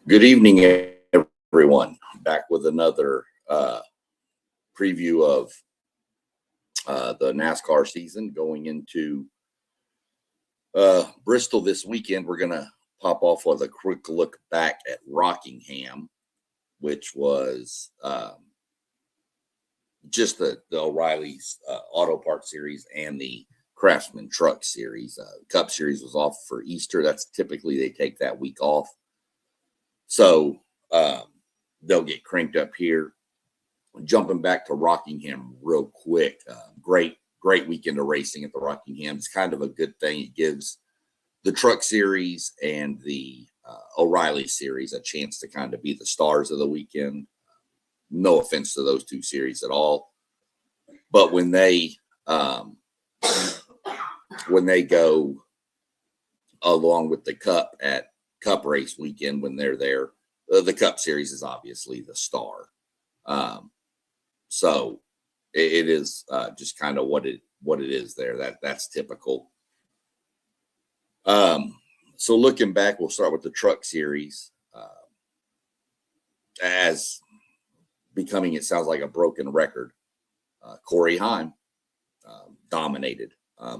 Good evening, everyone. Back with another preview of the NASCAR season going into Bristol this weekend. We're going to pop off with a quick look back at Rockingham, which was just the O'Reilly's Auto Parts Series and the Craftsman Truck Series. Cup Series was off for Easter. That's typically they take that week off. So they'll get cranked up here. Jumping back to Rockingham real quick. Great weekend of racing at the Rockingham. It's kind of a good thing. It gives the Truck Series and the O'Reilly Series a chance to kind of be the stars of the weekend. No offense to those two series at all. But when they go along with the Cup at Cup race weekend, when they're there, the Cup Series is obviously the star. So it is just kind of what it is there. That's typical. So looking back, we'll start with the Truck Series. As becoming, it sounds like a broken record. Corey Heim dominated,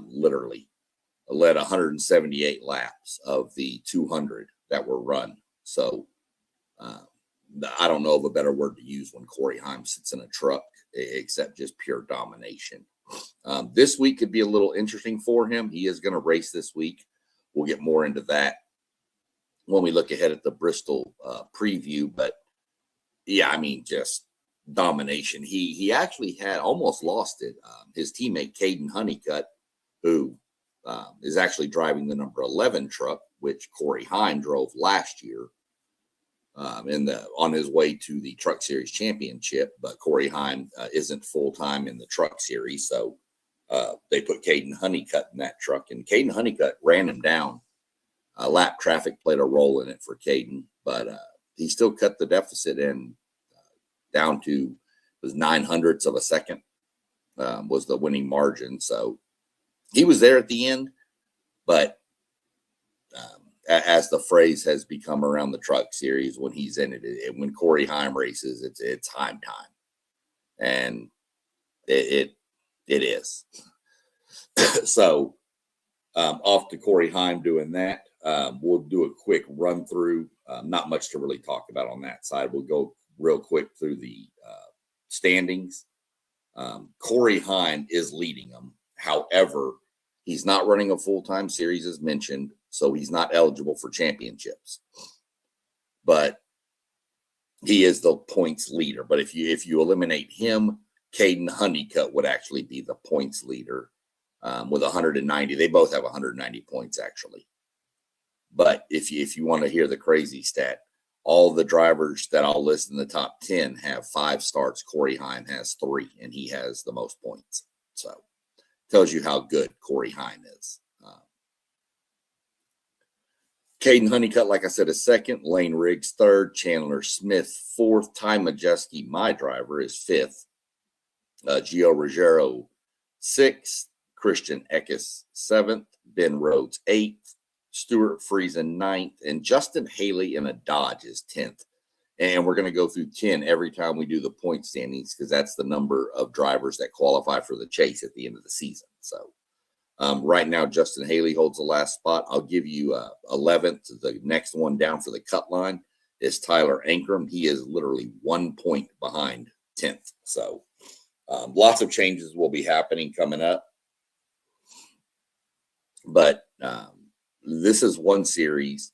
literally led 178 laps of the 200 that were run. So I don't know of a better word to use when Corey Heim sits in a truck except just pure domination. This week could be a little interesting for him. He is going to race this week. We'll get more into that when we look ahead at the Bristol preview. But yeah, I mean, just domination. He actually had almost lost it. His teammate Caden Honeycutt, who is actually driving the number 11 truck, which Corey Heim drove last year, on his way to the Truck Series championship. But Corey Heim isn't full time in the Truck Series, so they put Caden Honeycutt in that truck, and Caden Honeycutt ran him down. Lap traffic played a role in it for Caden, but he still cut the deficit in down to was 900ths of a second was the winning margin. So he was there at the end, but as the phrase has become around the Truck Series, when he's in it, when Corey Heim races, it's Heim time, and it is. So off to Corey Heim doing that. We'll do a quick run through. Not much to really talk about on that side. We'll go real quick through the standings. Corey Heim is leading them. However, he's not running a full-time series as mentioned, so he's not eligible for championships. But he is the points leader. But if you eliminate him, Caden Honeycutt would actually be the points leader with 190. They both have 190 points actually. But if you want to hear the crazy stat, all the drivers that I'll list in the top 10 have 5 starts. Corey Heim has 3, and he has the most points. So tells you how good Corey Heim is. Caden Honeycutt, like I said, is second. Lane Riggs third. Chandler Smith fourth. Ty Majeski, my driver, is fifth. Gio Ruggiero sixth. Christian Eckes seventh. Ben Rhodes eighth. Stuart Friesen ninth. And Justin Haley in a Dodge is 10th. And we're going to go through 10 every time we do the point standings because that's the number of drivers that qualify for the chase at the end of the season. So right now, Justin Haley holds the last spot. I'll give you 11th. The next one down for the cut line is Tyler Ankrum. He is literally 1 point behind 10th. So lots of changes will be happening coming up. But this is one series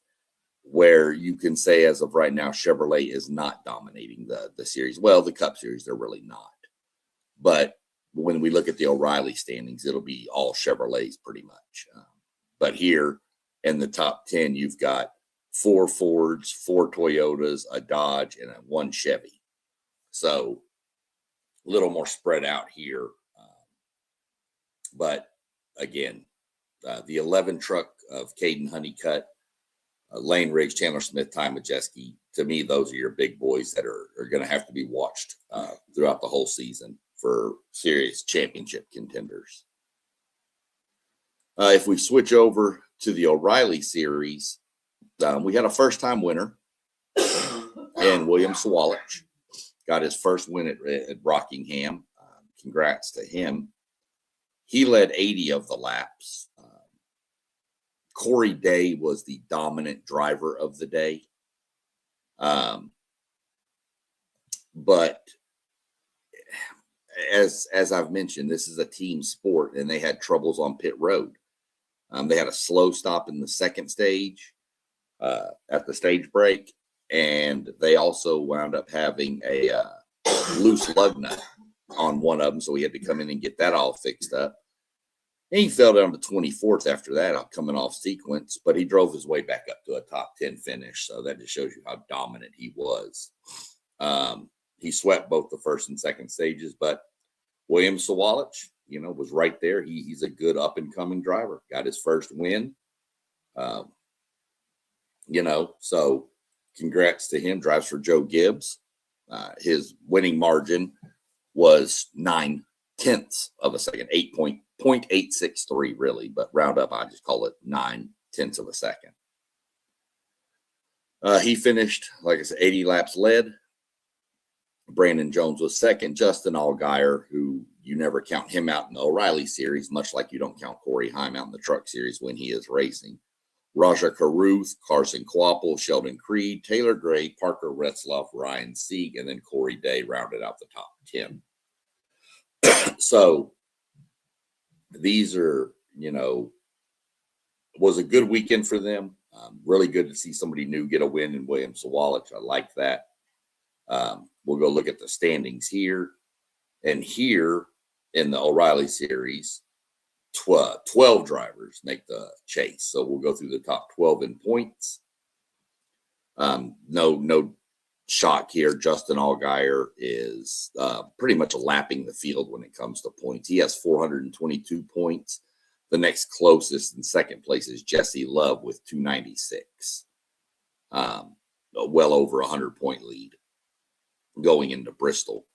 where you can say, as of right now, Chevrolet is not dominating the series. Well, the Cup Series, they're really not. But when we look at the O'Reilly standings, it'll be all Chevrolets pretty much. But here in the top 10, you've got 4 Fords, 4 Toyotas, a Dodge, and 1 Chevy. So a little more spread out here. But again, the 11 truck of Caden Honeycutt, Lane Riggs, Chandler Smith, Ty Majeski, to me, those are your big boys that are going to have to be watched throughout the whole season for serious championship contenders. If we switch over to the O'Reilly series, we had a first-time winner And William Sawalich got his first win at Rockingham. Congrats to him. He led 80 of the laps. Corey Day was the dominant driver of the day. But as I've mentioned, this is a team sport, and they had troubles on pit road. They had a slow stop in the second stage at the stage break, and they also wound up having a loose lug nut on one of them, so he had to come in and get that all fixed up. And he fell down to 24th after that, coming off sequence, but he drove his way back up to a top 10 finish, so that just shows you how dominant he was. He swept both the first and second stages, but William Sawalich, was right there. He's a good up-and-coming driver. Got his first win. So congrats to him. Drives for Joe Gibbs. His winning margin was 0.9 of a second, 0.863 really, but round up, I just call it 0.9 of a second. He finished, like I said, 80 laps led. Brandon Jones was second. Justin Allgaier, who you never count him out in the O'Reilly series, much like you don't count Corey Heim out in the truck series when he is racing. Raja Caruth, Carson Kvapil, Sheldon Creed, Taylor Gray, Parker Retzloff, Ryan Sieg, and then Corey Day rounded out the top 10. So these are, was a good weekend for them. Really good to see somebody new get a win in William Sawalich. I like that. We'll go look at the standings here. And here in the O'Reilly series, 12 drivers make the chase. So we'll go through the top 12 in points. No shock here. Justin Allgaier is pretty much lapping the field when it comes to points. He has 422 points. The next closest in second place is Jesse Love with 296. Well over 100-point lead going into Bristol.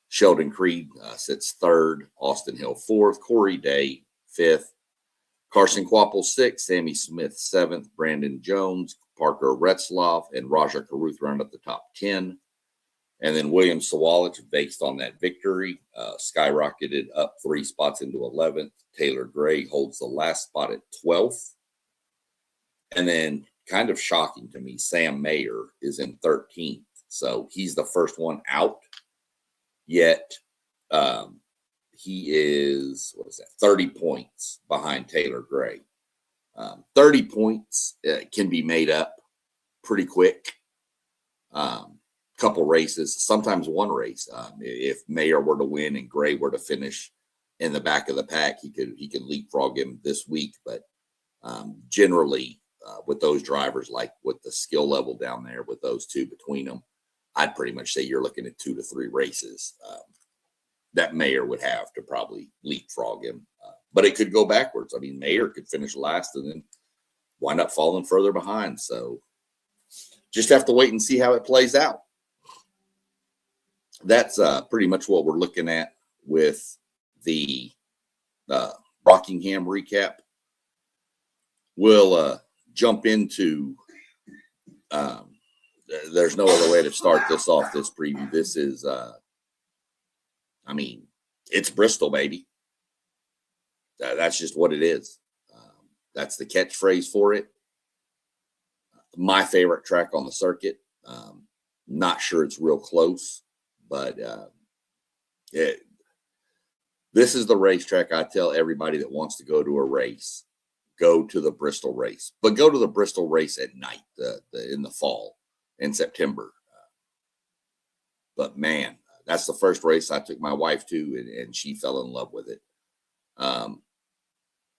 Sheldon Creed sits third. Austin Hill fourth. Corey Day fifth. Carson Kvapil sixth. Sammy Smith seventh. Brandon Jones, Parker Retzloff, and Raja Caruth round up the top 10. And then William Sawalich, based on that victory, skyrocketed up 3 spots into 11th. Taylor Gray holds the last spot at 12th. And then, kind of shocking to me, Sam Mayer is in 13th. So he's the first one out. Yet he is, 30 points behind Taylor Gray. 30 points can be made up pretty quick. Couple races, sometimes one race. If Mayer were to win and Gray were to finish in the back of the pack, he could leapfrog him this week. But generally, with those drivers, like with the skill level down there, with those two between them, I'd pretty much say you're looking at 2 to 3 races that Mayer would have to probably leapfrog him. But it could go backwards. I mean, Mayer could finish last and then wind up falling further behind. So just have to wait and see how it plays out. That's pretty much what we're looking at with the Rockingham recap. We'll jump into there's no other way to start this off, this preview. This is, it's Bristol, baby. That's just what it is. That's the catchphrase for it. My favorite track on the circuit. Not sure it's real close, but this is the racetrack I tell everybody that wants to go to a race, go to the Bristol race. But go to the Bristol race at night, in the fall, in September. But man, that's the first race I took my wife to, and she fell in love with it.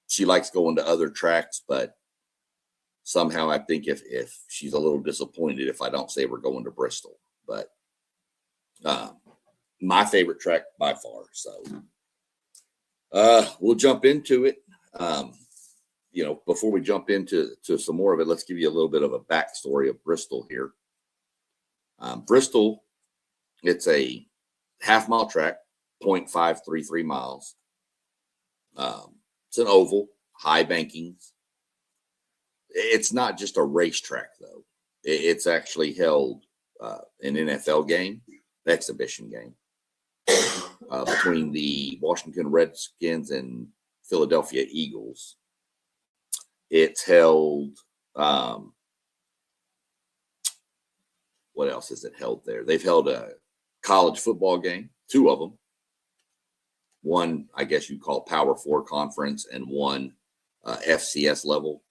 She likes going to other tracks, but somehow I think if she's a little disappointed if I don't say we're going to Bristol. But my favorite track by far. So we'll jump into it. Before we jump into some more of it, let's give you a little bit of a backstory of Bristol here. Bristol, it's a half-mile track, 0.533 miles. It's an oval, high bankings. It's not just a racetrack, though. It's actually held an NFL game, exhibition game, between the Washington Redskins and Philadelphia Eagles. It's held, what else is it held there? They've held a college football game, 2 of them. One, I guess you'd call Power 4 conference, and one FCS level.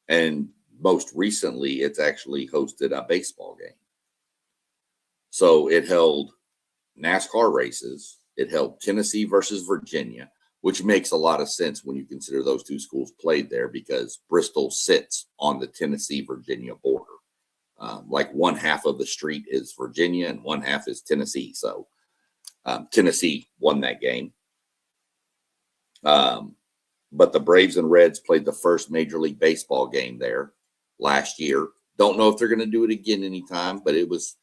And most recently, it's actually hosted a baseball game. So it held NASCAR races. It held Tennessee versus Virginia, which makes a lot of sense when you consider those 2 schools played there, because Bristol sits on the Tennessee-Virginia border. Like one half of the street is Virginia and one half is Tennessee. So Tennessee won that game. But the Braves and Reds played the first Major League Baseball game there last year. Don't know if they're going to do it again anytime, but it was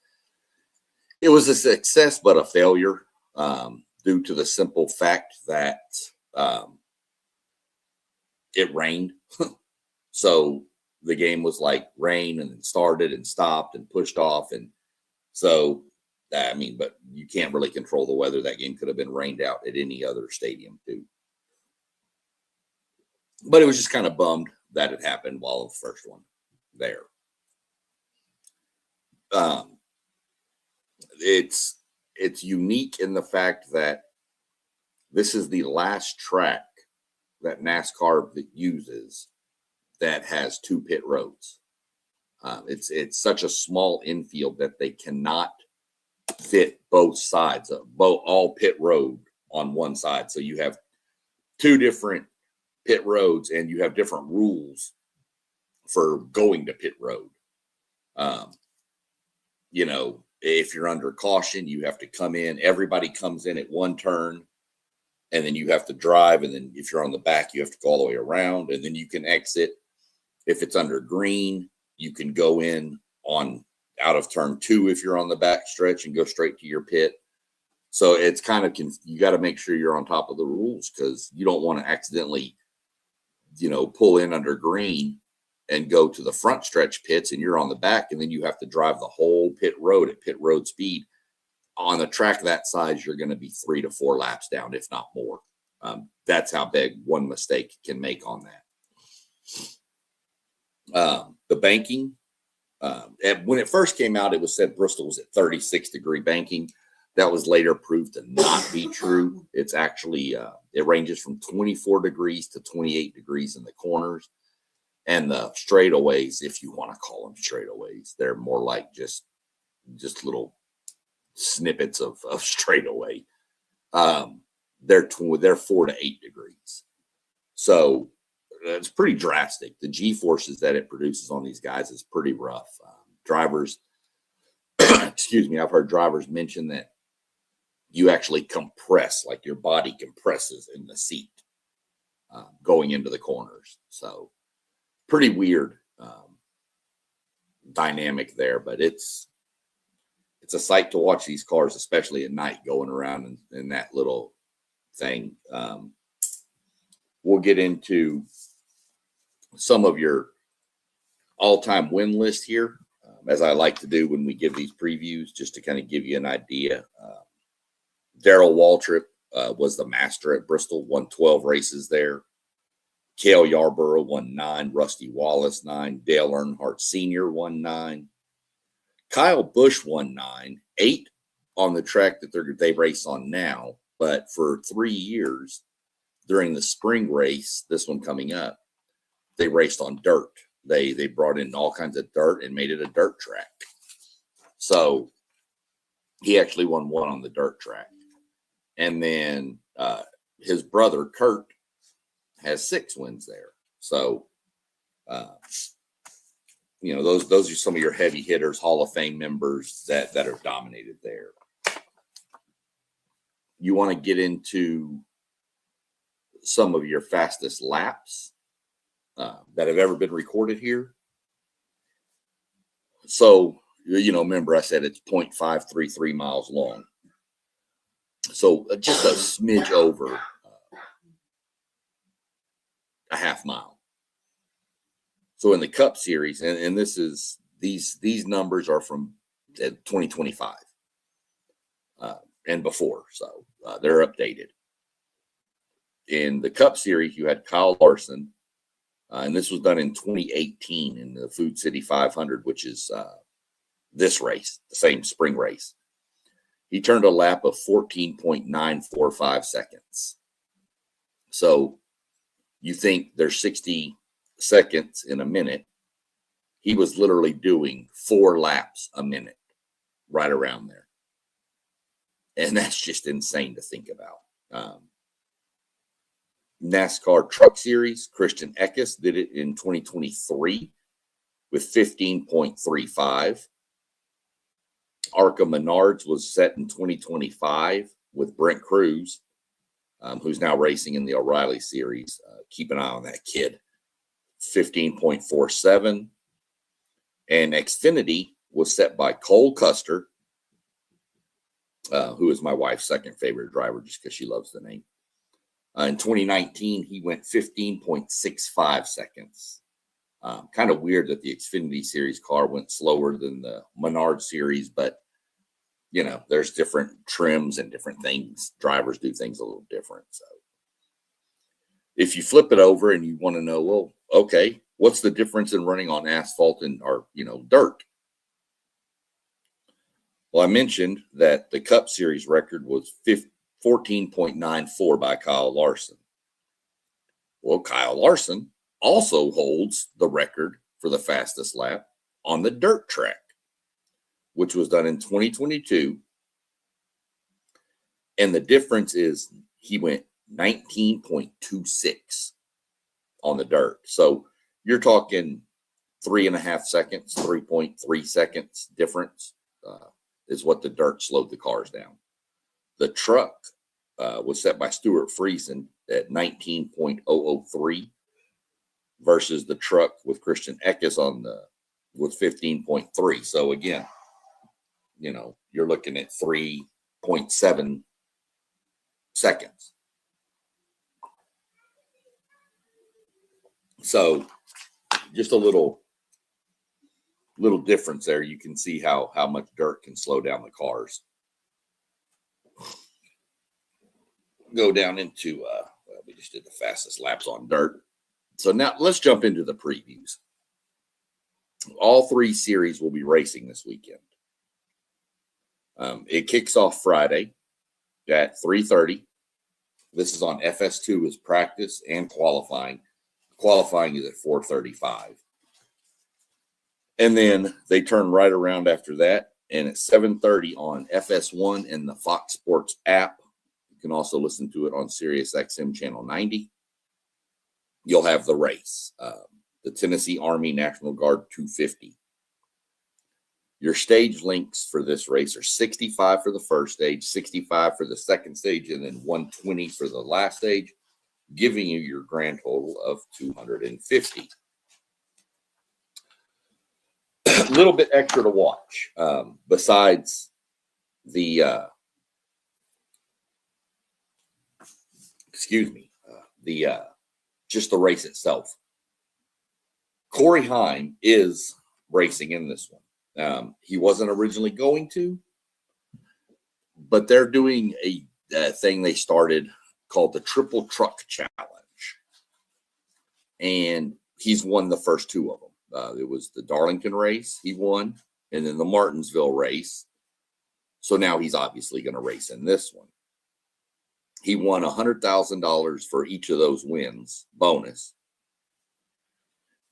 a success, but a failure, due to the simple fact that it rained. So the game was like rain, and then started and stopped and pushed off. And so, I mean, but you can't really control the weather. That game could have been rained out at any other stadium too. But it was just kind of bummed that it happened while the first one there. It's unique in the fact that this is the last track that NASCAR uses that has 2 pit roads. It's such a small infield that they cannot fit both sides of all pit road on one side. So you have 2 different pit roads, and you have different rules for going to pit road. You know, if you're under caution, you have to come in. Everybody comes in at one turn, and then you have to drive. And then if you're on the back, you have to go all the way around, and then you can exit. If it's under green, you can go in on out of turn 2 if you're on the back stretch and go straight to your pit. So it's kind of, you got to make sure you're on top of the rules, because you don't want to accidentally, pull in under green and go to the front stretch pits, and you're on the back, and then you have to drive the whole pit road at pit road speed. On a track that size, you're going to be 3 to 4 laps down, if not more. That's how big one mistake can make on that. The banking, when it first came out, it was said Bristol was at 36-degree banking. That was later proved to not be true. It's actually, it ranges from 24 degrees to 28 degrees in the corners. And the straightaways, if you want to call them straightaways, they're more like just little snippets of straightaway. They're 4 to 8 degrees. So it's pretty drastic. The G-forces that it produces on these guys is pretty rough. Drivers, excuse me, I've heard drivers mention that you actually compress, like your body compresses in the seat going into the corners. So pretty weird dynamic there, but it's a sight to watch these cars, especially at night, going around in that little thing. We'll get into some of your all-time win list here, as I like to do when we give these previews, just to kind of give you an idea. Darrell Waltrip was the master at Bristol, won 12 races there. Cale Yarborough won 9. Rusty Wallace 9. Dale Earnhardt Sr. won 9. Kyle Busch won 9. 8 on the track that they race on now, but for 3 years during the spring race, this one coming up, they raced on dirt. They brought in all kinds of dirt and made it a dirt track. So he actually won 1 on the dirt track. And then his brother, Kurt, has 6 wins there. So, those are some of your heavy hitters, Hall of Fame members that are dominated there. You want to get into some of your fastest laps that have ever been recorded here. So, remember I said it's 0.533 miles long. So just a smidge over a half mile. So in the Cup Series, and this is these numbers are from 2025 and before, so they're updated. In the Cup Series, you had Kyle Larson, and this was done in 2018 in the Food City 500, which is this race, the same spring race. He turned a lap of 14.945 seconds. So you think there's 60 seconds in a minute. He was literally doing 4 laps a minute, right around there. And that's just insane to think about. NASCAR Truck Series, Christian Eckes did it in 2023 with 15.35. ARCA Menards was set in 2025 with Brent Cruz, who's now racing in the O'Reilly Series. Keep an eye on that kid. 15.47. And Xfinity was set by Cole Custer, who is my wife's second favorite driver just because she loves the name. In 2019, he went 15.65 seconds. Kind of weird that the Xfinity Series car went slower than the Menard Series, but, you know, there's different trims and different things. Drivers do things a little different. So if you flip it over and you want to know, well, okay, what's the difference in running on asphalt and, or, you know, dirt? Well, I mentioned that the Cup Series record was 14.94 by Kyle Larson. Well, Kyle Larson also holds the record for the fastest lap on the dirt track, which was done in 2022. And the difference is he went 19.26 on the dirt. So you're talking 3.5 seconds, 3.3 seconds difference is what the dirt slowed the cars down. The truck was set by Stuart Friesen at 19.003 versus the truck with Christian Eckes with 15.3. So again, you know, you're looking at 3.7 seconds. So just a little difference there. You can see how much dirt can slow down the cars. Go down into we just did the fastest laps on dirt. So now let's jump into the previews. All 3 series will be racing this weekend. It kicks off Friday at 3:30. This is on FS2 as practice and qualifying. Qualifying is at 4:35. And then they turn right around after that, and at 7:30 on FS1 and the Fox Sports app. You can also listen to it on Sirius XM Channel 90. You'll have the race, the Tennessee Army National Guard 250. Your stage links for this race are 65 for the first stage, 65 for the second stage, and then 120 for the last stage, giving you your grand total of 250. A little bit extra to watch, besides the just the race itself. Corey Heim is racing in this one. He wasn't originally going to, but they're doing a thing they started called the Triple Truck Challenge, and he's won the first 2 of them. It was the Darlington race he won, and then the Martinsville race. So now he's obviously going to race in this one. He won $100,000 for each of those wins, bonus.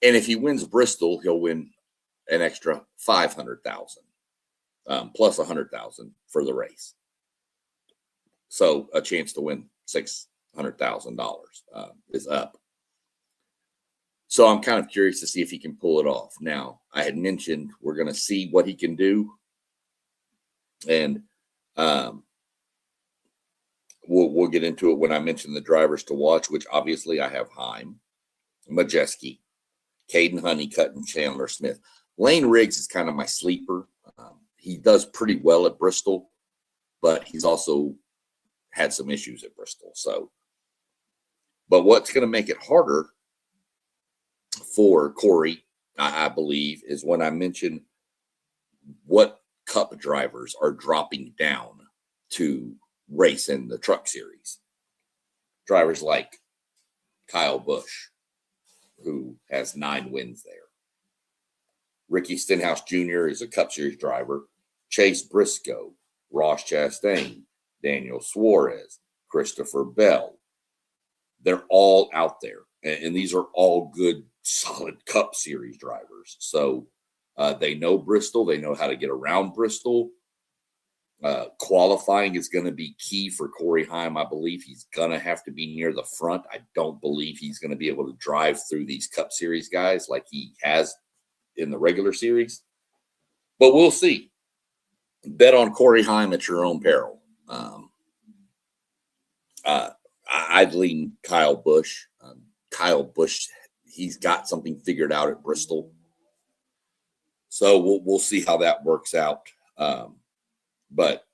And if he wins Bristol, he'll win an extra $500,000 plus $100,000 for the race. So a chance to win $600,000 is up. So I'm kind of curious to see if he can pull it off. Now, I had mentioned we're going to see what he can do. And we'll get into it when I mention the drivers to watch, which obviously I have Heim, Majeski, Caden Honeycutt, and Chandler Smith. Lane Riggs is kind of my sleeper. He does pretty well at Bristol, but he's also had some issues at Bristol. So, but what's going to make it harder for Corey, I believe, is when I mentioned what Cup drivers are dropping down to race in the Truck Series. Drivers like Kyle Busch, who has 9 wins there. Ricky Stenhouse Jr. is a Cup Series driver. Chase Briscoe, Ross Chastain, Daniel Suarez, Christopher Bell. They're all out there. And these are all good, solid Cup Series drivers. So they know Bristol. They know how to get around Bristol. Qualifying is going to be key for Corey Heim. I believe he's going to have to be near the front. I don't believe he's going to be able to drive through these Cup Series guys like he has in the regular series. But we'll see. Bet on Corey Heim at your own peril. I'd lean Kyle Busch. Kyle Busch, he's got something figured out at Bristol. So we'll see how that works out. But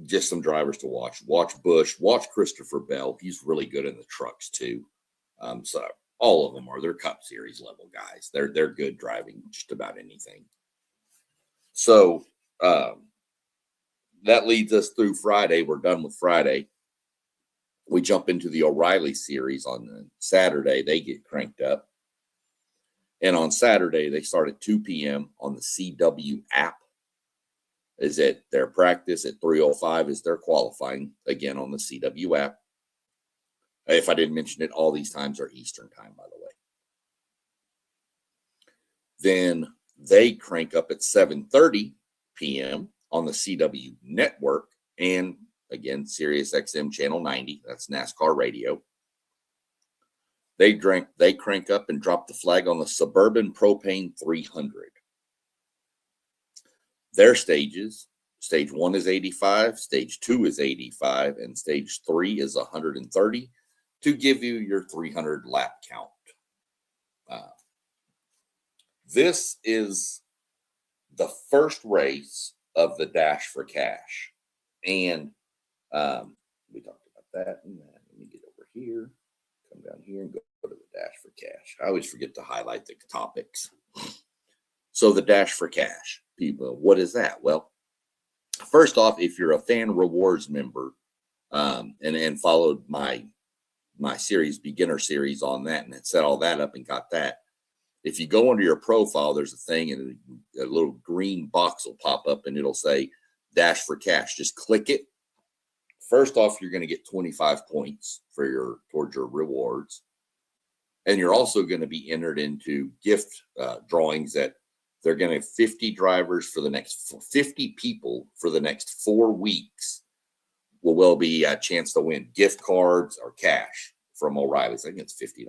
just some drivers to watch. Watch Busch. Watch Christopher Bell. He's really good in the trucks too. So all of them are. They're Cup Series level guys. They're good driving just about anything. So that leads us through Friday. We're done with Friday. We jump into the O'Reilly series on Saturday. They get cranked up. And on Saturday, they start at 2 p.m. on the CW app. Is it their practice at 3:05 is their qualifying, again, on the CW app. If I didn't mention it, all these times are Eastern time, by the way. Then they crank up at 7:30 p.m. on the CW network and, again, Sirius XM Channel 90. That's NASCAR radio. They crank up and drop the flag on the Suburban Propane 300. Their stages, stage 1 is 85, stage 2 is 85, and stage 3 is 130 to give you your 300 lap count. This is the first race of the Dash for Cash. And we talked about that. Let me get over here, come down here and go to the Dash for Cash. I always forget to highlight the topics. So the Dash for Cash, people, what is that? Well, first off, if you're a Fan Rewards member and followed my series, beginner series on that, and set all that up and got that, if you go under your profile, there's a thing and a little green box will pop up and it'll say Dash for Cash. Just click it. First off, you're going to get 25 points towards your rewards. And you're also going to be entered into gift drawings that they're going to have 50 drivers for the next 50 people for the next 4 weeks will be a chance to win gift cards or cash from O'Reilly's. I think it's $50.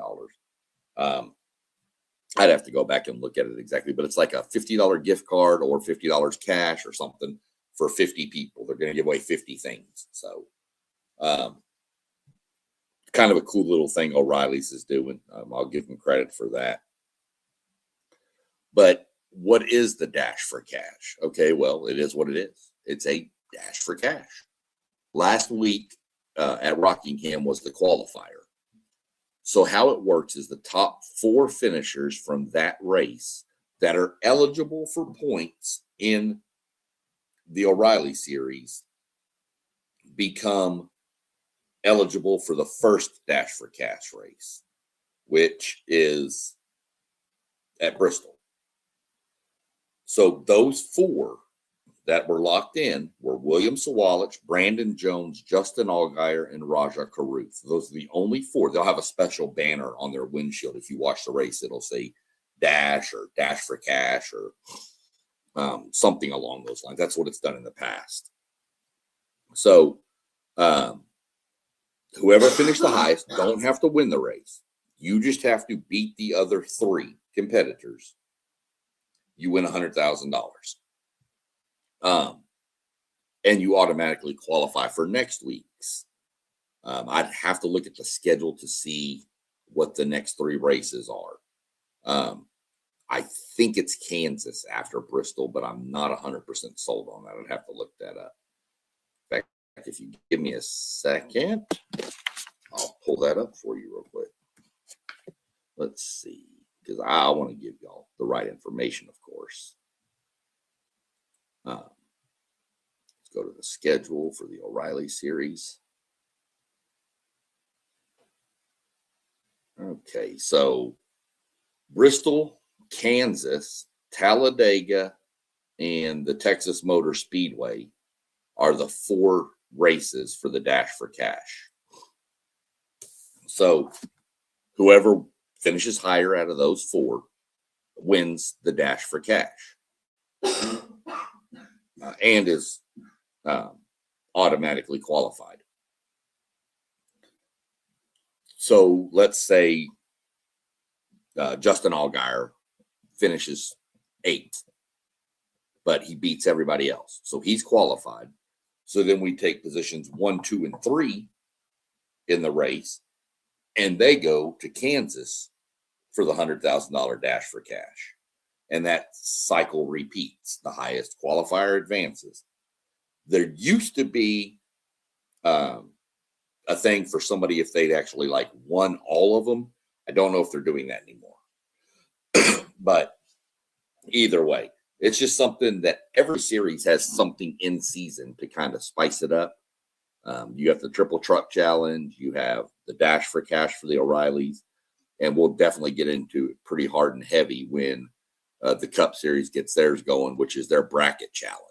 I'd have to go back and look at it exactly, but it's like a $50 gift card or $50 cash or something for 50 people. They're going to give away 50 things. So kind of a cool little thing O'Reilly's is doing. I'll give them credit for that. But what is the Dash for Cash? Okay, well, it is what it is. It's a Dash for Cash. Last week at Rockingham was the qualifier. So how it works is the top 4 finishers from that race that are eligible for points in the O'Reilly series become eligible for the first Dash for Cash race, which is at Bristol. So those 4 that were locked in were William Sawalich, Brandon Jones, Justin Allgaier, and Raja Caruth. Those are the only 4. They'll have a special banner on their windshield. If you watch the race, it'll say Dash or Dash for Cash or something along those lines. That's what it's done in the past. So whoever finished the highest don't have to win the race. You just have to beat the other 3 competitors. You win $100,000. And you automatically qualify for next week's. I'd have to look at the schedule to see what the next 3 races are. I think it's Kansas after Bristol, but I'm not 100% sold on that. I'd have to look that up. In fact, if you give me a second, I'll pull that up for you real quick. Let's see. because I want to give y'all the right information, of course. Let's go to the schedule for the O'Reilly series. Okay, so Bristol, Kansas, Talladega, and the Texas Motor Speedway are the 4 races for the Dash for Cash. So whoever finishes higher out of those 4 wins the Dash for Cash and is automatically qualified. So let's say Justin Allgaier finishes 8th, but he beats everybody else. So he's qualified. So then we take positions 1, 2, and 3 in the race, and they go to Kansas for the $100,000 Dash for Cash. And that cycle repeats. The highest qualifier advances. There used to be a thing for somebody if they'd actually like won all of them. I don't know if they're doing that anymore. But either way, it's just something that every series has something in season to kind of spice it up. You have the Triple Truck Challenge. You have the Dash for Cash for the O'Reillys. And we'll definitely get into it pretty hard and heavy when the Cup Series gets theirs going, which is their bracket challenge.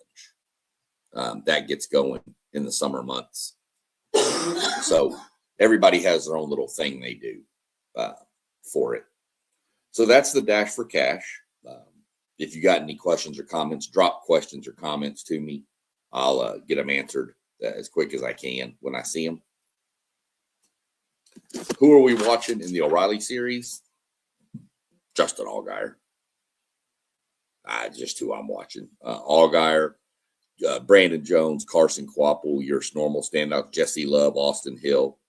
That gets going in the summer months. So everybody has their own little thing they do for it. So that's the Dash for Cash. If you got any questions or comments, drop questions or comments to me. I'll get them answered as quick as I can when I see them. Who are we watching in the O'Reilly series? Justin Allgaier. Just who I'm watching. Allgaier, Brandon Jones, Carson Kvapil, your normal standouts, Jesse Love, Austin Hill.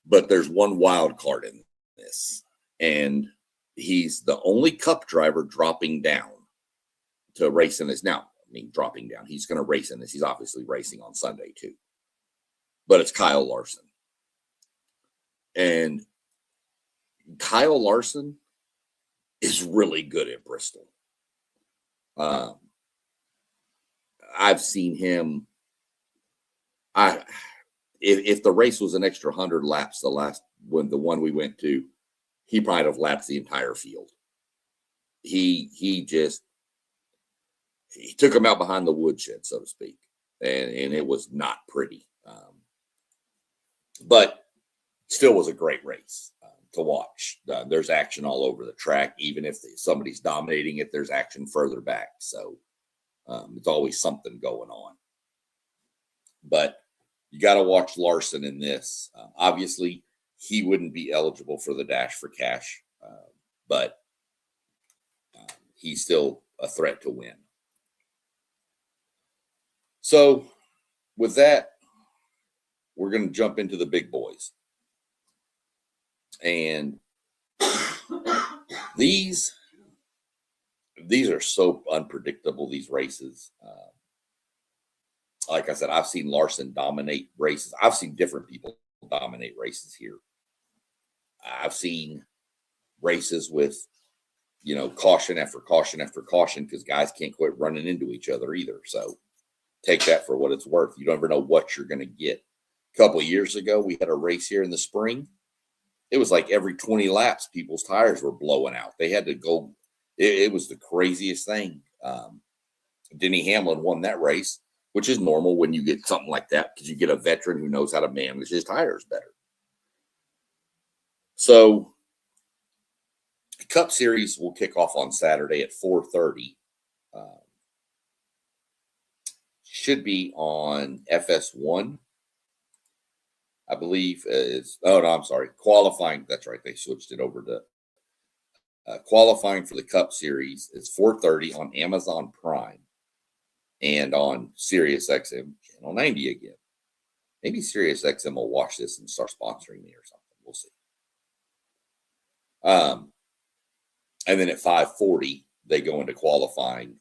But there's one wild card in this, and he's the only Cup driver dropping down to race in this. Now, I mean, dropping down. He's going to race in this. He's obviously racing on Sunday too. But it's Kyle Larson. And Kyle Larson is really good at Bristol. I've seen him. If the race was an extra 100 laps, the one we went to, he might have lapped the entire field. He took him out behind the woodshed, so to speak, and it was not pretty. But still was a great race to watch. There's action all over the track. Even if somebody's dominating it, there's action further back. So it's always something going on. But you got to watch Larson in this. Obviously, he wouldn't be eligible for the Dash for Cash, but he's still a threat to win. So with that, we're going to jump into the big boys. And these are so unpredictable, these races. Like I said, I've seen Larson dominate races. I've seen different people dominate races here. I've seen races with, caution after caution after caution because guys can't quit running into each other either. So take that for what it's worth. You don't ever know what you're going to get. A couple of years ago, we had a race here in the spring. It was like every 20 laps, people's tires were blowing out. They had to go. It was the craziest thing. Denny Hamlin won that race, which is normal when you get something like that because you get a veteran who knows how to manage his tires better. So the Cup Series will kick off on Saturday at 4:30. Should be on FS1. I believe I'm sorry. Qualifying. That's right. They switched it over to qualifying for the Cup Series. It's 4:30 on Amazon Prime and on Sirius XM Channel 90 again. Maybe Sirius XM will watch this and start sponsoring me or something. We'll see. And then at 5:40, they go into qualifying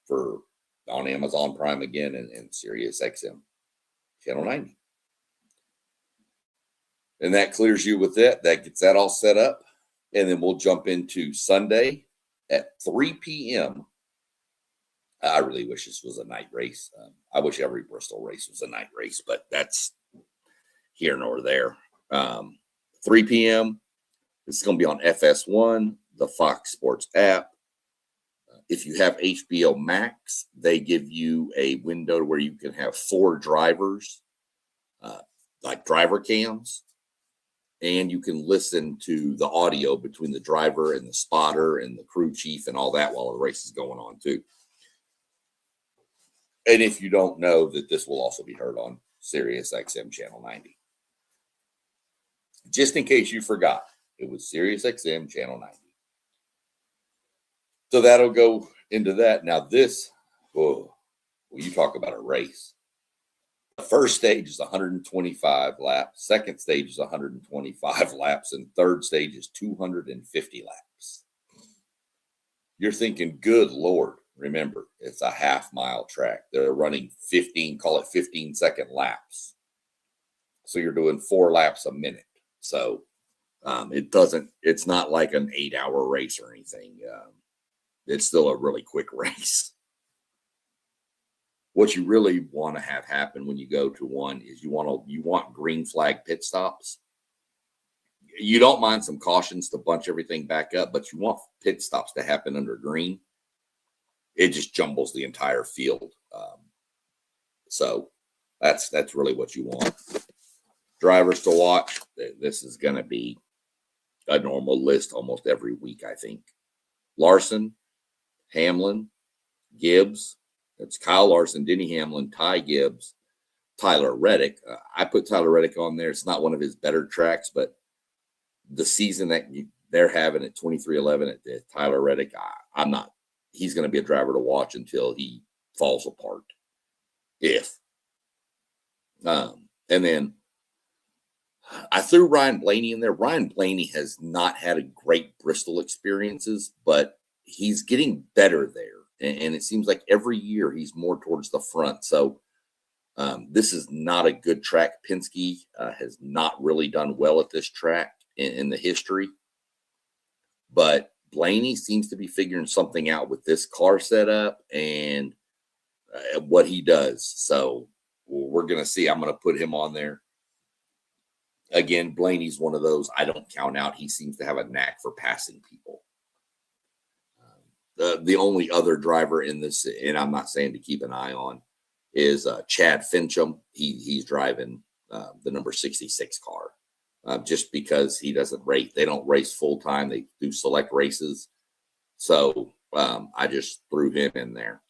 for on Amazon Prime again and Sirius XM Channel 90. And that clears you with that. That gets that all set up. And then we'll jump into Sunday at 3 p.m. I really wish this was a night race. I wish every Bristol race was a night race, but that's here nor there. 3 p.m. It's going to be on FS1, the Fox Sports app. If you have HBO Max, they give you a window where you can have 4 drivers, like driver cams, and you can listen to the audio between the driver and the spotter and the crew chief and all that while the race is going on too. And if you don't know, that this will also be heard on Sirius XM Channel 90. Just in case you forgot, it was Sirius XM Channel 90. So that'll go into that. Now this, well, you talk about a race. The first stage is 125 laps. Second stage is 125 laps. And third stage is 250 laps. You're thinking, good Lord. Remember, it's a half-mile track. They're running 15-second laps. So you're doing 4 laps a minute. So it's not like an 8-hour race or anything. It's still a really quick race. What you really want to have happen when you go to one is you want green flag pit stops. You don't mind some cautions to bunch everything back up, but you want pit stops to happen under green. It just jumbles the entire field. So that's really what you want. Drivers to watch. This is going to be a normal list almost every week, I think. Larson, Hamlin, Gibbs. It's Kyle Larson, Denny Hamlin, Ty Gibbs, Tyler Reddick. I put Tyler Reddick on there. It's not one of his better tracks, but the season that they're having at 23-11 at Tyler Reddick, I'm not. He's going to be a driver to watch until he falls apart. And then I threw Ryan Blaney in there. Ryan Blaney has not had a great Bristol experiences, but he's getting better there. And it seems like every year he's more towards the front. So this is not a good track. Penske has not really done well at this track in the history. But Blaney seems to be figuring something out with this car setup and what he does. So we're going to see. I'm going to put him on there. Again, Blaney's one of those I don't count out. He seems to have a knack for passing people. The only other driver in this, and I'm not saying to keep an eye on, is Chad Fincham. He's driving the number 66 car just because he doesn't race. They don't race full time. They do select races. So I just threw him in there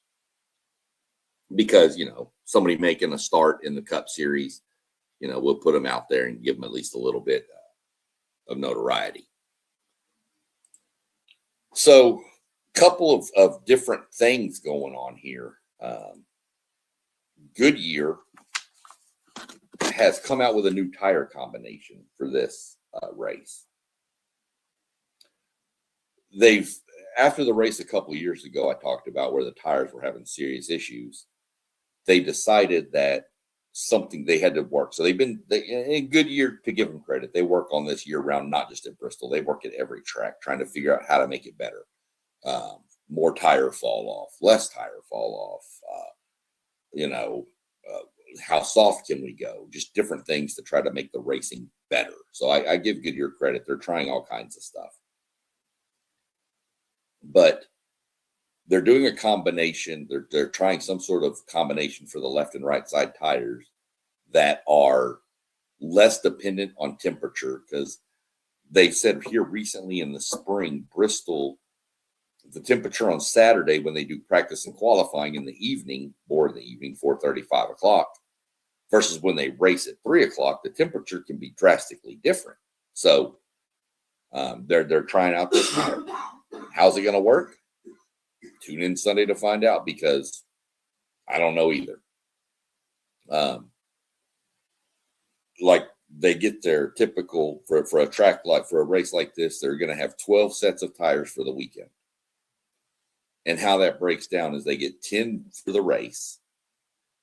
because, somebody making a start in the Cup Series, we'll put him out there and give him at least a little bit of notoriety. So couple of different things going on here. Goodyear has come out with a new tire combination for this race. After the race a couple of years ago, I talked about where the tires were having serious issues. They decided that something they had to work. So in Goodyear, to give them credit, they work on this year round, not just at Bristol. They work at every track trying to figure out how to make it better. More tire fall off, less tire fall off, how soft can we go? Just different things to try to make the racing better. So I give Goodyear credit. They're trying all kinds of stuff. But they're doing a combination. They're trying some sort of combination for the left and right side tires that are less dependent on temperature, because they said here recently in the spring, Bristol, the temperature on Saturday when they do practice and qualifying in the evening, or in the evening, 4:30, 5 o'clock, versus when they race at 3 o'clock, the temperature can be drastically different. So they're trying out this tire. How's it going to work? Tune in Sunday to find out, because I don't know either. Like they get their typical for a track, like for a race like this, they're going to have 12 sets of tires for the weekend. And how that breaks down is they get 10 for the race,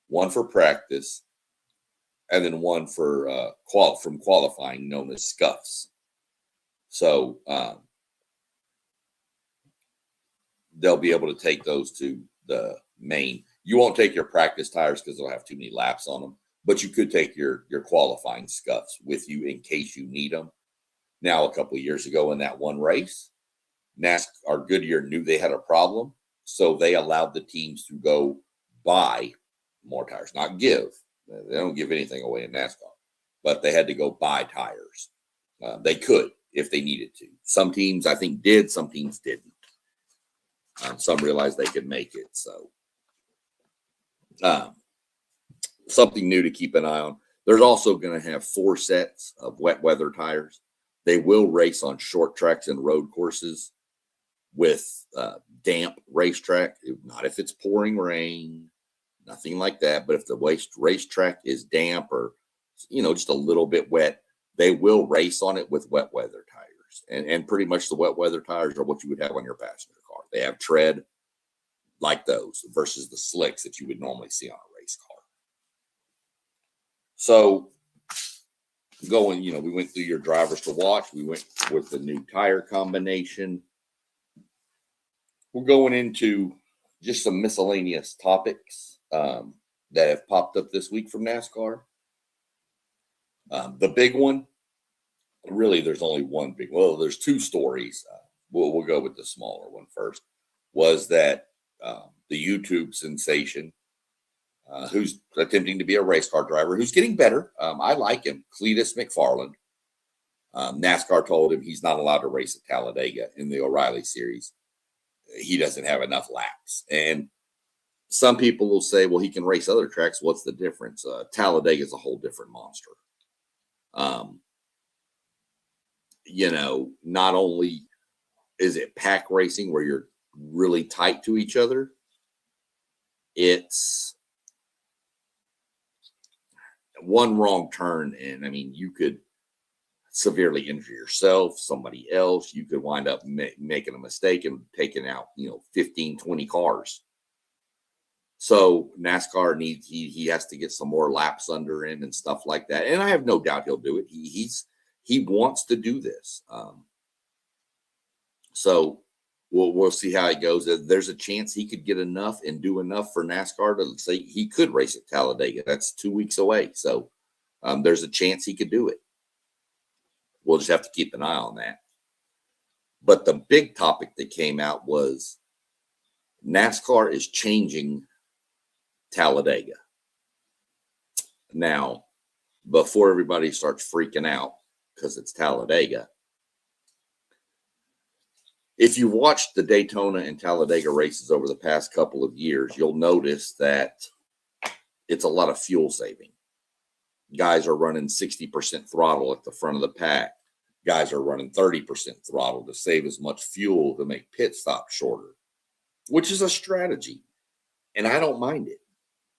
1 for practice, and then 1 for from qualifying, known as scuffs. So they'll be able to take those to the main. You won't take your practice tires because they'll have too many laps on them, but you could take your qualifying scuffs with you in case you need them. Now, a couple of years ago in that one race, NASCAR Goodyear knew they had a problem, so they allowed the teams to go buy more tires, not give. They don't give anything away in NASCAR, but they had to go buy tires. They could if they needed to. Some teams, I think, did. Some teams didn't. Some realized they could make it. So something new to keep an eye on. There's also going to have 4 sets of wet weather tires. They will race on short tracks and road courses with damp racetrack. Not if it's pouring rain, nothing like that. But if the racetrack is damp or, just a little bit wet, they will race on it with wet weather tires. And pretty much the wet weather tires are what you would have on your passenger car. They have tread like those versus the slicks that you would normally see on a race car. So we went through your drivers to watch. We went with the new tire combination. We're going into just some miscellaneous topics that have popped up this week from NASCAR. The big one, really, there's only one big. Well, there's 2 stories. We'll go with the smaller one first. Was that the YouTube sensation, who's attempting to be a race car driver, who's getting better. I like him, Cletus McFarland. NASCAR told him he's not allowed to race at Talladega in the O'Reilly series. He doesn't have enough laps. And some people will say, well, he can race other tracks. What's the difference? Talladega is a whole different monster. Not only is it pack racing where you're really tight to each other, it's one wrong turn. And you could severely injure yourself, somebody else. You could wind up making a mistake and taking out, 15, 20 cars. So NASCAR needs, he has to get some more laps under him and stuff like that. And I have no doubt he'll do it. He wants to do this. So we'll see how it goes. There's a chance he could get enough and do enough for NASCAR to say he could race at Talladega. That's 2 weeks away. So there's a chance he could do it. We'll just have to keep an eye on that. But the big topic that came out was NASCAR is changing Talladega. Now, before everybody starts freaking out because it's Talladega, if you watched the Daytona and Talladega races over the past couple of years, you'll notice that it's a lot of fuel saving. Guys are running 60% throttle at the front of the pack. Guys are running 30% throttle to save as much fuel to make pit stops shorter, which is a strategy. And I don't mind it,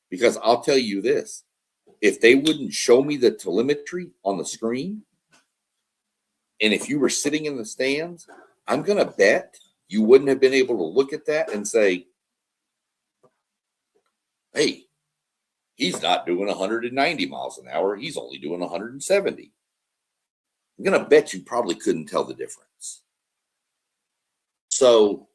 because I'll tell you this. If they wouldn't show me the telemetry on the screen, and if you were sitting in the stands, I'm going to bet you wouldn't have been able to look at that and say, hey, he's not doing 190 miles an hour. He's only doing 170. I'm going to bet you probably couldn't tell the difference. So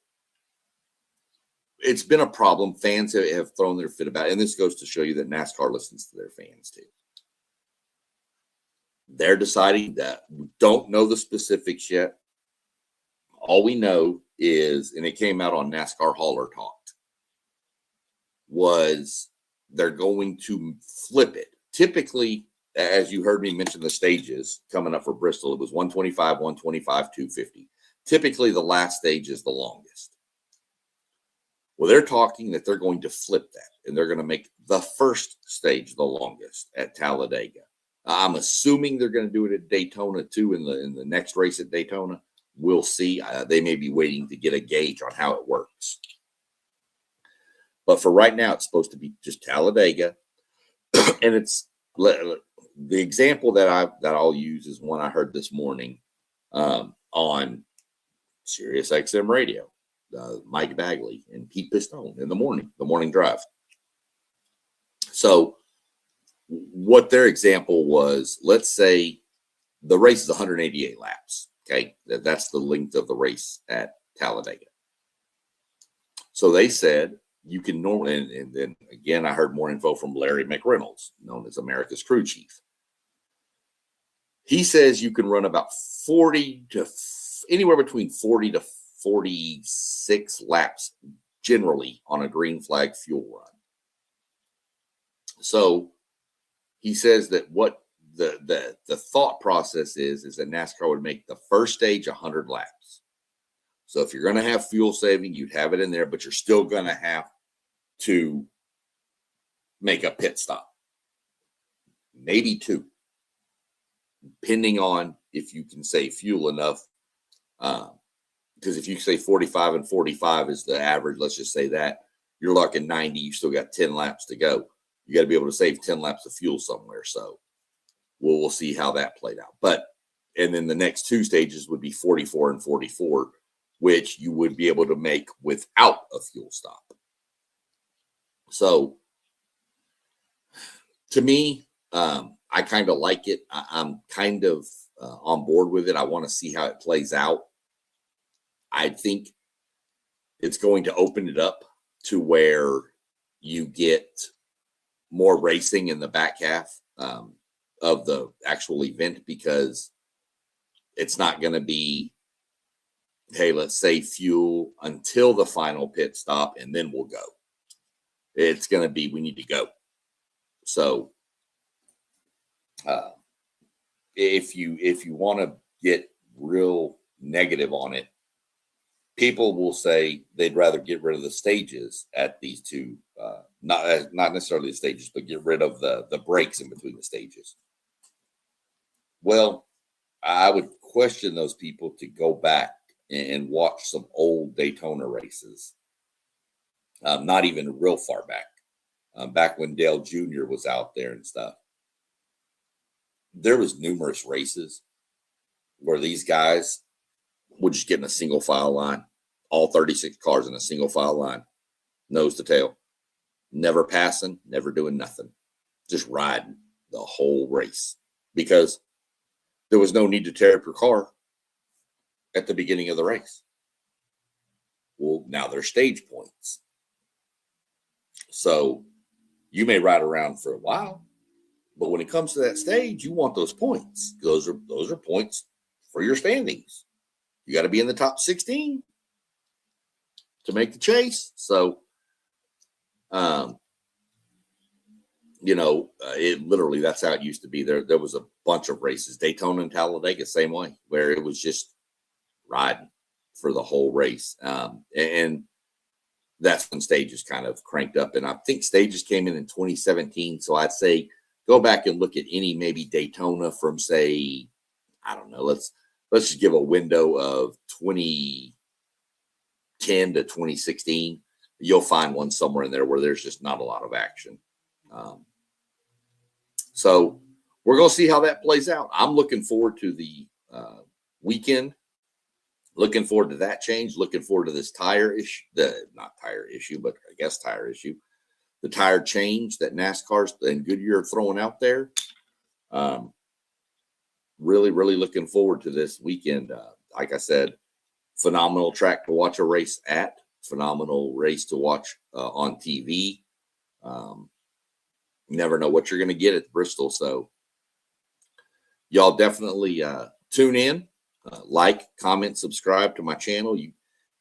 it's been a problem. Fans have thrown their fit about it. And this goes to show you that NASCAR listens to their fans too. They're deciding that. We don't know the specifics yet. All we know is, and it came out on NASCAR Hauler Talked, was they're going to flip it. Typically, as you heard me mention the stages coming up for Bristol, it was 125, 125, 250. Typically, the last stage is the longest. Well, they're talking that they're going to flip that, and they're going to make the first stage the longest at Talladega. I'm assuming they're going to do it at Daytona too in the next race at Daytona. We'll see. They may be waiting to get a gauge on how it works. But for right now, it's supposed to be just Talladega. And it's the example that I'll use is one I heard this morning on Sirius XM radio. Mike Bagley and Pete Pistone in the morning drive. So what their example was, let's say the race is 188 laps. Okay, that's the length of the race at Talladega. So they said you can normally, and then again, I heard more info from Larry McReynolds, known as America's crew chief. He says you can run about 40 to anywhere between 40 to 46 laps generally on a green flag fuel run. So he says that what the thought process is that NASCAR would make the first stage 100 laps. So if you're going to have fuel saving, you'd have it in there, but you're still going to have to make a pit stop, maybe 2, depending on if you can save fuel enough. Because if you say 45 and 45 is the average, let's just say that, you're looking 90, you still got 10 laps to go. You got to be able to save 10 laps of fuel somewhere. So we'll see how that played out. And then the next 2 stages would be 44 and 44, which you would be able to make without a fuel stop. So to me, I kind of like it. I'm kind of on board with it. I want to see how it plays out. I think it's going to open it up to where you get more racing in the back half of the actual event, because it's not going to be, hey, let's save fuel until the final pit stop and then we'll go. It's going to be, we need to go. So if you want to get real negative on it, people will say they'd rather get rid of the stages at these 2, not necessarily the stages, but get rid of the breaks in between the stages. Well, I would question those people to go back and watch some old Daytona races, not even real far back, back when Dale Jr. was out there and stuff. There was numerous races where these guys would just get in a single file line, all 36 cars in a single file line, nose to tail, never passing, never doing nothing, just riding the whole race, because there was no need to tear up your car at the beginning of the race. Well, now there's stage points. So you may ride around for a while, but when it comes to that stage, you want those points. Those are points for your standings. You got to be in the top 16 to make the chase. So, it literally, that's how it used to be. There was a bunch of races, Daytona and Talladega, same way, where it was just riding for the whole race. And that's when stages kind of cranked up. And I think stages came in 2017. So I'd say go back and look at any maybe Daytona from, say, I don't know, let's just give a window of 2010 to 2016. You'll find one somewhere in there where there's just not a lot of action. So we're going to see how that plays out. I'm looking forward to the weekend. Looking forward to that change. Looking forward to this tire issue, not tire issue, but I guess tire issue. The tire change that NASCAR and Goodyear are throwing out there. Really, really looking forward to this weekend. Like I said, phenomenal track to watch a race at. Phenomenal race to watch on TV. You never know what you're going to get at Bristol. So y'all definitely tune in, like, comment, subscribe to my channel. You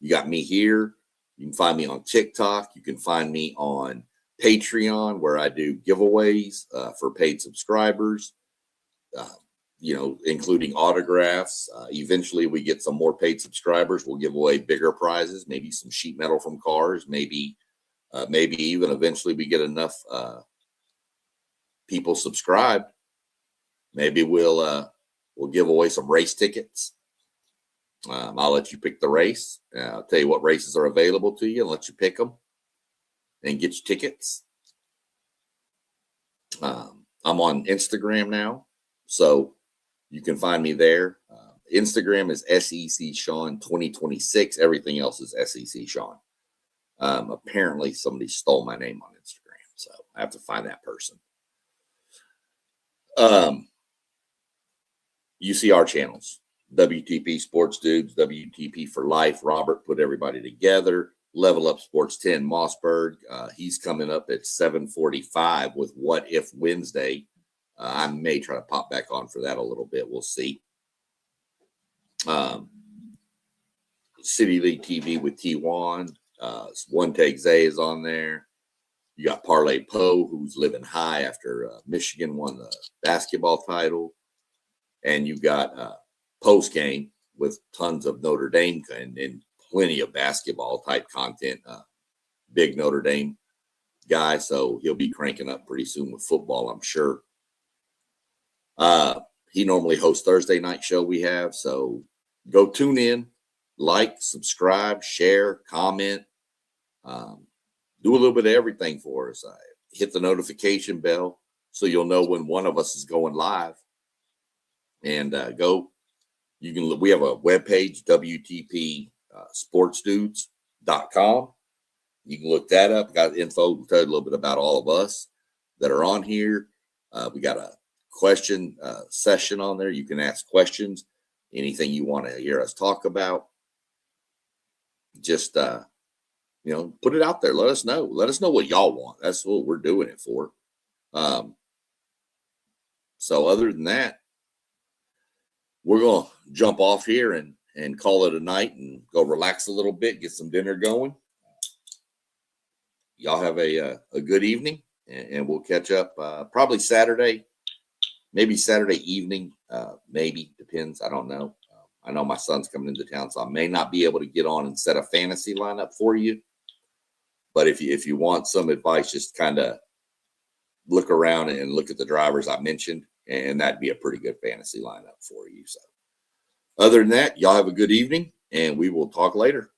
got me here. You can find me on TikTok. You can find me on Patreon, where I do giveaways for paid subscribers, including autographs. Eventually we get some more paid subscribers. We'll give away bigger prizes, maybe some sheet metal from cars, maybe even eventually we get enough people subscribed. Maybe we'll give away some race tickets. I'll let you pick the race. I'll tell you what races are available to you and let you pick them and get your tickets. I'm on Instagram now, so you can find me there. Instagram is SEC Sean 2026. Everything else is SEC Sean. Apparently somebody stole my name on Instagram, so I have to find that person. You see our channels, WTP Sports Dudes, WTP for Life. Robert put everybody together. Level Up Sports 10 Mossberg. He's coming up at 7:45 with What If Wednesday. I may try to pop back on for that a little bit. We'll see. City League TV with T1. One Take Zay is on there. You got Parlay Poe, who's living high after Michigan won the basketball title. And you got Post Game with tons of Notre Dame and plenty of basketball type content. Big Notre Dame guy, so he'll be cranking up pretty soon with football, I'm sure. He normally hosts Thursday night show we have, so go tune in, like, subscribe, share, comment. Do a little bit of everything for us. Hit the notification bell so you'll know when one of us is going live. And we have a webpage, WTPSportsDudes.com. You can look that up. Got info, tell you a little bit about all of us that are on here. We got a question session on there. You can ask questions, anything you want to hear us talk about. Just put it out there. Let us know. Let us know what y'all want. That's what we're doing it for. So other than that, we're going to jump off here and call it a night and go relax a little bit, get some dinner going. Y'all have a good evening, and we'll catch up probably Saturday, maybe Saturday evening, maybe, depends. I don't know. I know my son's coming into town, so I may not be able to get on and set a fantasy lineup for you. But if you want some advice, just kind of look around and look at the drivers I mentioned, and that'd be a pretty good fantasy lineup for you. So other than that, y'all have a good evening, and we will talk later.